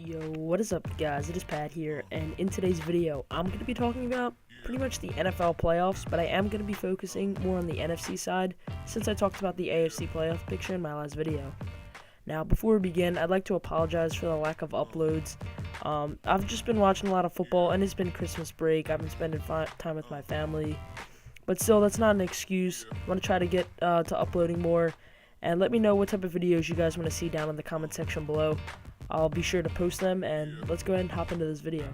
Yo, what is up guys, it is Pat here, and in today's video, I'm going to be talking about pretty much the NFL playoffs, but I am going to be focusing more on the NFC side, since I talked about the AFC playoff picture in my last video. Now, before we begin, I'd like to apologize for the lack of uploads. I've just been watching a lot of football, and it's been Christmas break. I've been spending time with my family, but still, that's not an excuse. I want to try to get to uploading more, and let me know what type of videos you guys want to see down in the comment section below. I'll be sure to post them, and let's go ahead and hop into this video.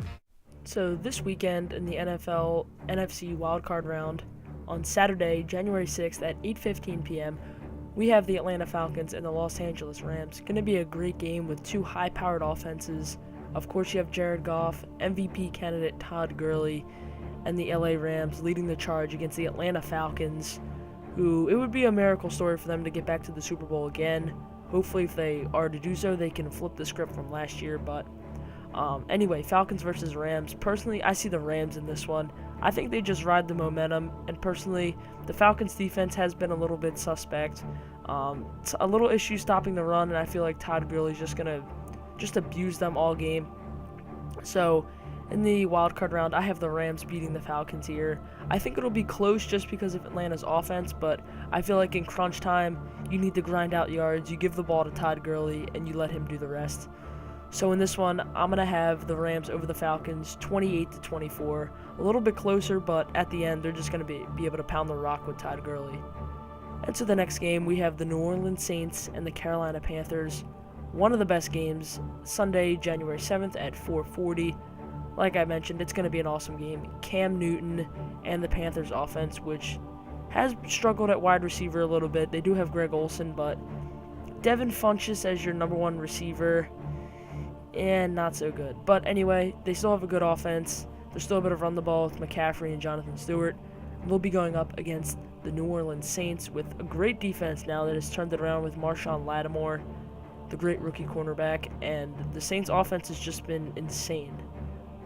So this weekend in the NFL NFC wildcard round, on Saturday, January 6th at 8:15 p.m., we have the Atlanta Falcons and the Los Angeles Rams. Going to be a great game with two high-powered offenses. Of course, you have Jared Goff, MVP candidate Todd Gurley, and the LA Rams leading the charge against the Atlanta Falcons, who it would be a miracle story for them to get back to the Super Bowl again. Hopefully, if they are to do so, they can flip the script from last year. But anyway, Falcons versus Rams. Personally, I see the Rams in this one. I think they just ride the momentum. And personally, the Falcons defense has been a little bit suspect. It's a little issue stopping the run, and I feel like Todd Gurley's just going to abuse them all game. So in the wildcard round, I have the Rams beating the Falcons here. I think it'll be close just because of Atlanta's offense, but I feel like in crunch time, you need to grind out yards, you give the ball to Todd Gurley, and you let him do the rest. So in this one, I'm going to have the Rams over the Falcons, 28-24. A little bit closer, but at the end, they're just going to be able to pound the rock with Todd Gurley. And so the next game, we have the New Orleans Saints and the Carolina Panthers. One of the best games, Sunday, January 7th at 4:40. Like I mentioned, it's going to be an awesome game. Cam Newton and the Panthers offense, which has struggled at wide receiver a little bit. They do have Greg Olsen, but Devin Funchess as your number one receiver, and not so good. But anyway, they still have a good offense. They're still able to run the ball with McCaffrey and Jonathan Stewart. They'll be going up against the New Orleans Saints with a great defense now that has turned it around with Marshawn Lattimore, the great rookie cornerback, and the Saints offense has just been insane.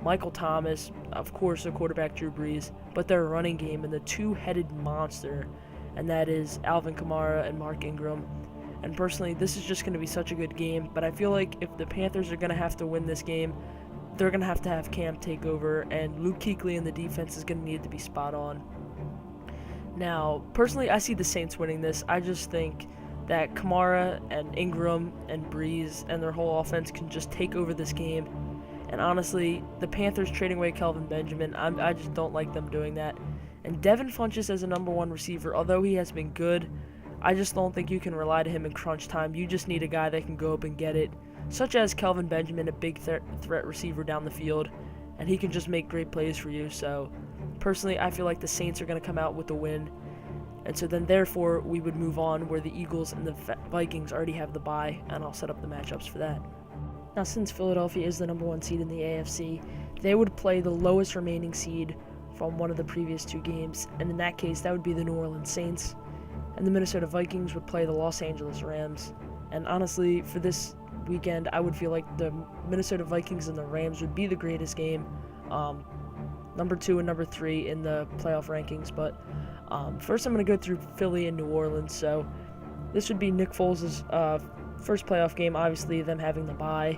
Michael Thomas, of course, the quarterback Drew Brees, but their running game and the two-headed monster, and that is Alvin Kamara and Mark Ingram. And personally, this is just going to be such a good game, but I feel like if the Panthers are going to have to win this game, they're going to have Cam take over, and Luke Kuechly in the defense is going to need to be spot on. Now, personally, I see the Saints winning this. I just think that Kamara and Ingram and Brees and their whole offense can just take over this game. And honestly, the Panthers trading away Kelvin Benjamin, I just don't like them doing that. And Devin Funchess as a number one receiver, although he has been good, I just don't think you can rely to him in crunch time. You just need a guy that can go up and get it, such as Kelvin Benjamin, a big threat receiver down the field, and he can just make great plays for you. So personally, I feel like the Saints are going to come out with the win. And so then therefore, we would move on where the Eagles and the Vikings already have the bye, and I'll set up the matchups for that. Now, since Philadelphia is the number one seed in the AFC, they would play the lowest remaining seed from one of the previous two games, and in that case, that would be the New Orleans Saints, and the Minnesota Vikings would play the Los Angeles Rams. And honestly, for this weekend, I would feel like the Minnesota Vikings and the Rams would be the greatest game, number 2 and number 3 in the playoff rankings. But first, I'm going to go through Philly and New Orleans. So this would be Nick Foles' first playoff game, obviously them having the bye,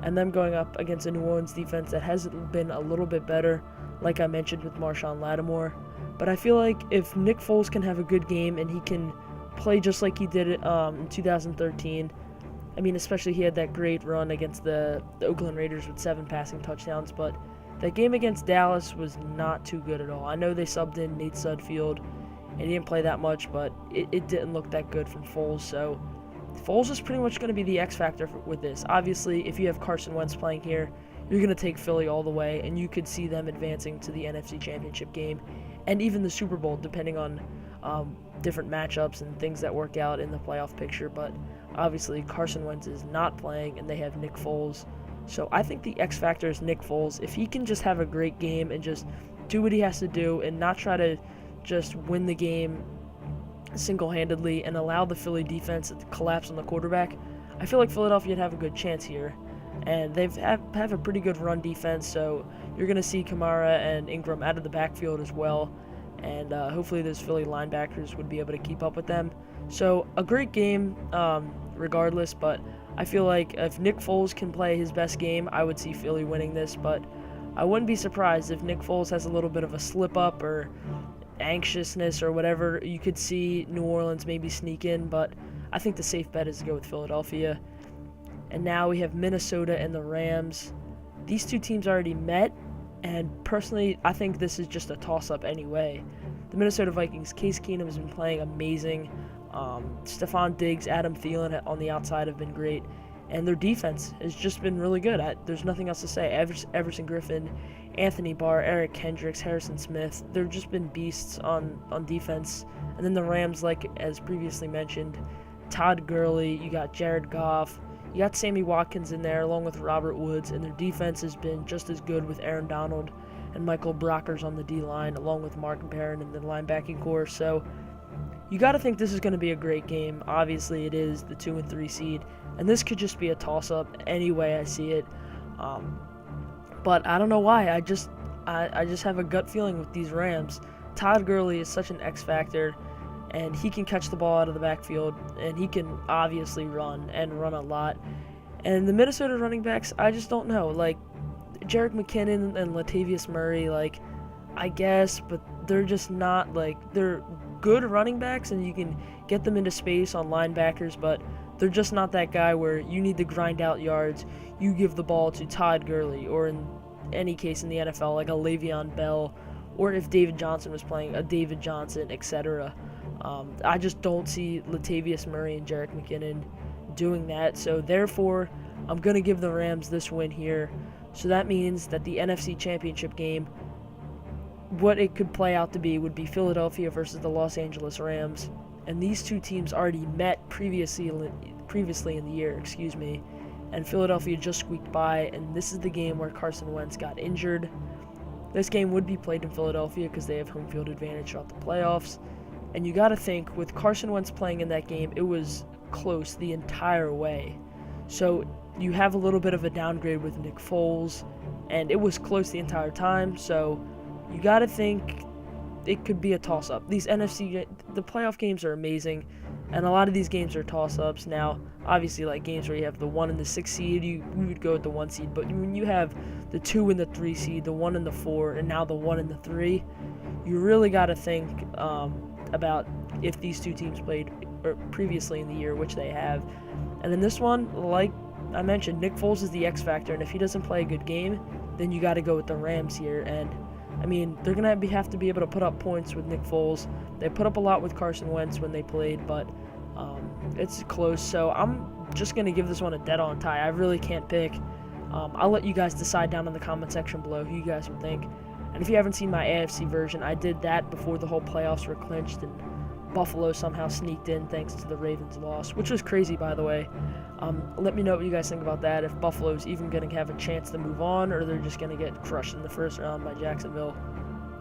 and them going up against a New Orleans defense that has been a little bit better, like I mentioned with Marshawn Lattimore. But I feel like if Nick Foles can have a good game and he can play just like he did it in 2013, I mean, especially he had that great run against the Oakland Raiders with 7 passing touchdowns, but that game against Dallas was not too good at all. I know they subbed in Nate Sudfeld, and he didn't play that much, but it didn't look that good from Foles. So Foles is pretty much going to be the X factor with this. Obviously, if you have Carson Wentz playing here, you're going to take Philly all the way, and you could see them advancing to the NFC Championship game and even the Super Bowl, depending on different matchups and things that work out in the playoff picture. But obviously, Carson Wentz is not playing, and they have Nick Foles. So I think the X factor is Nick Foles. If he can just have a great game and just do what he has to do and not try to just win the game single-handedly and allow the Philly defense to collapse on the quarterback, I feel like Philadelphia would have a good chance here. And they have a pretty good run defense, so you're going to see Kamara and Ingram out of the backfield as well. And hopefully those Philly linebackers would be able to keep up with them. So a great game regardless, but I feel like if Nick Foles can play his best game, I would see Philly winning this, but I wouldn't be surprised if Nick Foles has a little bit of a slip-up or anxiousness or whatever. You could see New Orleans maybe sneak in, but I think the safe bet is to go with Philadelphia. And now we have Minnesota and the Rams. These two teams already met, and personally, I think this is just a toss-up anyway. The Minnesota Vikings, Case Keenum has been playing amazing. Stephon Diggs, Adam Thielen on the outside have been great. And their defense has just been really good. There's nothing else to say. Everson Griffin, Anthony Barr, Eric Kendricks, Harrison Smith, they've just been beasts on defense. And then the Rams, like as previously mentioned, Todd Gurley, you got Jared Goff, you got Sammy Watkins in there along with Robert Woods, and their defense has been just as good with Aaron Donald and Michael Brockers on the D-line, along with Mark Barron in the linebacking core. So you got to think this is going to be a great game. Obviously, it is the 2 and 3 seed, and this could just be a toss-up any way I see it. But I don't know why. I just have a gut feeling with these Rams. Todd Gurley is such an X factor, and he can catch the ball out of the backfield, and he can obviously run a lot. And the Minnesota running backs, I just don't know. Like, Jerick McKinnon and Latavius Murray, like, I guess, but they're just not, like, they're good running backs, and you can get them into space on linebackers, but they're just not that guy where you need to grind out yards. You give the ball to Todd Gurley, or in any case in the NFL, like a Le'Veon Bell, or if David Johnson was playing, a David Johnson, etc. I just don't see Latavius Murray and Jerick McKinnon doing that. So therefore, I'm going to give the Rams this win here. So that means that the NFC Championship game, what it could play out to be would be Philadelphia versus the Los Angeles Rams. And these two teams already met previously in the year, and Philadelphia just squeaked by, and this is the game where Carson Wentz got injured. This game would be played in Philadelphia because they have home field advantage throughout the playoffs. And you got to think, with Carson Wentz playing in that game, it was close the entire way. So you have a little bit of a downgrade with Nick Foles, and it was close the entire time. So you got to think it could be a toss-up. The playoff games are amazing, and a lot of these games are toss-ups. Now, obviously, like games where you have the 1 and the 6 seed, we would go with the 1 seed. But when you have the 2 and the 3 seed, the 1 and the 4, and now the 1 and the 3, you really got to think about if these two teams played previously in the year, which they have. And in this one, like I mentioned, Nick Foles is the X factor, and if he doesn't play a good game, then you got to go with the Rams here. And I mean, they're going to have to be able to put up points with Nick Foles. They put up a lot with Carson Wentz when they played, but it's close. So I'm just going to give this one a dead-on tie. I really can't pick. I'll let you guys decide down in the comment section below who you guys would think. And if you haven't seen my AFC version, I did that before the whole playoffs were clinched, and Buffalo somehow sneaked in thanks to the Ravens' loss, which was crazy, by the way. Let me know what you guys think about that, if Buffalo's even going to have a chance to move on, or they're just going to get crushed in the first round by Jacksonville.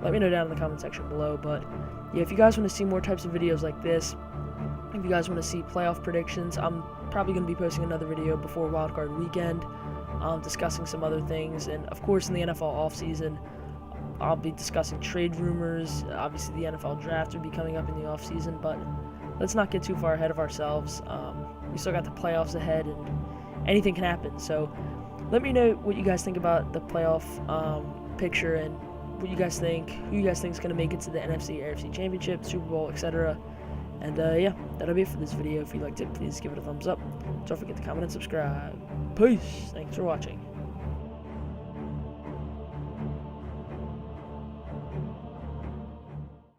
Let me know down in the comment section below. But yeah, if you guys want to see more types of videos like this, if you guys want to see playoff predictions, I'm probably going to be posting another video before Wildcard Weekend, discussing some other things. And of course, in the NFL offseason, I'll be discussing trade rumors. Obviously, the NFL draft will be coming up in the offseason, but let's not get too far ahead of ourselves. We still got the playoffs ahead, and anything can happen. So let me know what you guys think about the playoff picture, and what you guys think, who you guys think is going to make it to the NFC, AFC Championship, Super Bowl, etc. And yeah, that'll be it for this video. If you liked it, please give it a thumbs up. Don't forget to comment and subscribe. Peace. Thanks for watching.